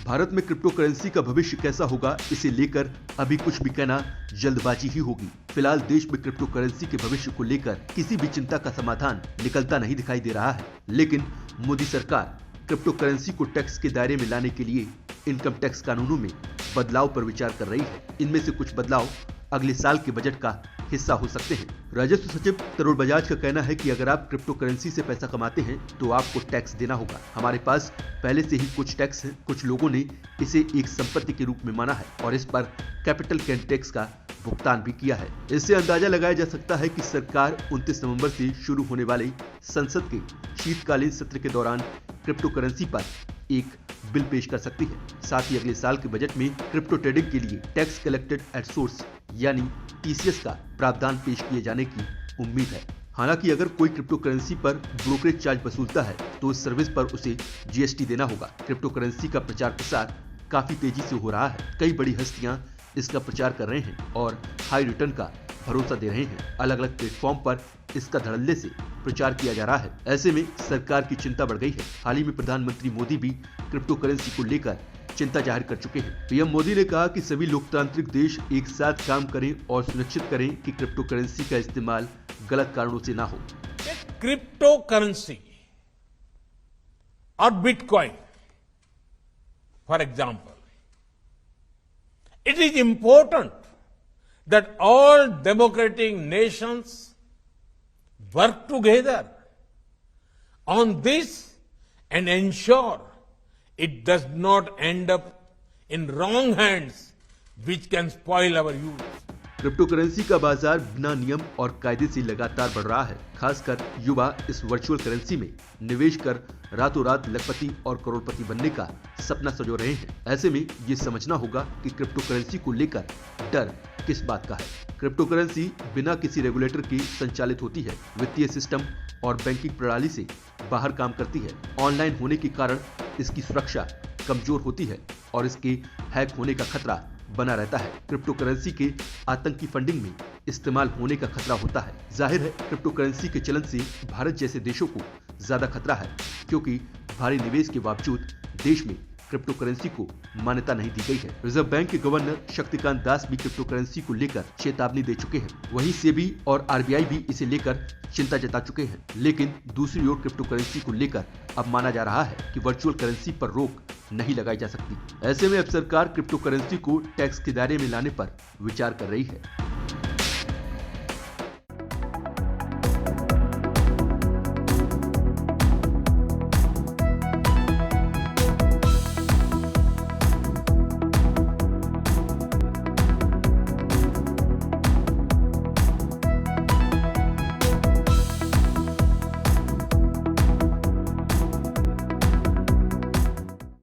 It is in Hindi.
भारत में क्रिप्टो करेंसी का भविष्य कैसा होगा, इसे लेकर अभी कुछ भी कहना जल्दबाजी ही होगी। फिलहाल देश में क्रिप्टो करेंसी के भविष्य को लेकर किसी भी चिंता का समाधान निकलता नहीं दिखाई दे रहा है। लेकिन मोदी सरकार क्रिप्टो करेंसी को टैक्स के दायरे में लाने के लिए इनकम टैक्स कानूनों में बदलाव पर विचार कर रही है। इनमें से कुछ बदलाव अगले साल के बजट का हिस्सा हो सकते हैं। राजस्व सचिव तरुण बजाज का कहना है कि अगर आप क्रिप्टो करेंसी से पैसा कमाते हैं तो आपको टैक्स देना होगा। हमारे पास पहले से ही कुछ टैक्स है। कुछ लोगों ने इसे एक संपत्ति के रूप में माना है और इस पर कैपिटल गेन टैक्स का भुगतान भी किया है। इससे अंदाजा लगाया जा सकता है कि सरकार 29 नवंबर से शुरू होने वाले संसद के शीतकालीन सत्र के दौरान क्रिप्टो करेंसी पर एक बिल पेश कर सकती है। साथ ही अगले साल के बजट में क्रिप्टो ट्रेडिंग के लिए टैक्स कलेक्टेड एट सोर्स यानी TCS का प्रावधान पेश किए जाने की उम्मीद है। हालांकि अगर कोई क्रिप्टो करेंसी पर ब्रोकरेज चार्ज वसूलता है तो इस सर्विस पर उसे GST देना होगा। क्रिप्टो करेंसी का प्रचार प्रसार काफी तेजी से हो रहा है। कई बड़ी हस्तियां इसका प्रचार कर रहे हैं और हाई रिटर्न का भरोसा दे रहे हैं। अलग अलग प्लेटफॉर्म पर इसका धड़ल्ले से प्रचार किया जा रहा है। ऐसे में सरकार की चिंता बढ़ गई है। हाल ही में प्रधानमंत्री मोदी भी क्रिप्टो करेंसी को लेकर चिंता जाहिर कर चुके हैं। पीएम मोदी ने कहा कि सभी लोकतांत्रिक देश एक साथ काम करें और सुनिश्चित करें कि क्रिप्टो करेंसी का इस्तेमाल गलत कारणों से ना हो। क्रिप्टो करेंसी और bitcoin for example, it is important that all democratic nations work together on this and ensure it does not end up in wrong hands which can spoil our youth. Crypto currency का बाजार बिना नियम और कायदे से लगातार बढ़ रहा है। खासकर युवा इस वर्चुअल करेंसी में निवेश कर रातों रात लखपति और करोड़पति बनने का सपना संजो रहे हैं। ऐसे में ये समझना होगा कि क्रिप्टो करेंसी को लेकर डर किस बात का है। क्रिप्टो करेंसी बिना किसी रेगुलेटर के संचालित होती है। वित्तीय सिस्टम और बैंकिंग प्रणाली से बाहर काम करती है। ऑनलाइन होने के कारण इसकी सुरक्षा कमजोर होती है और इसके हैक होने का खतरा बना रहता है। क्रिप्टो करेंसी के आतंकी फंडिंग में इस्तेमाल होने का खतरा होता है। जाहिर है क्रिप्टो करेंसी के चलन से भारत जैसे देशों को ज्यादा खतरा है, क्योंकि भारी निवेश के बावजूद देश में क्रिप्टो करेंसी को मान्यता नहीं दी गई है। रिजर्व बैंक के गवर्नर शक्तिकांत दास भी क्रिप्टो करेंसी को लेकर चेतावनी दे चुके हैं। वहीं सेबी और RBI भी इसे लेकर चिंता जता चुके हैं। लेकिन दूसरी ओर क्रिप्टो करेंसी को लेकर अब माना जा रहा है कि वर्चुअल करेंसी पर रोक नहीं लगाई जा सकती। ऐसे में अब सरकार क्रिप्टो करेंसी को टैक्स के दायरे में लाने पर विचार कर रही है।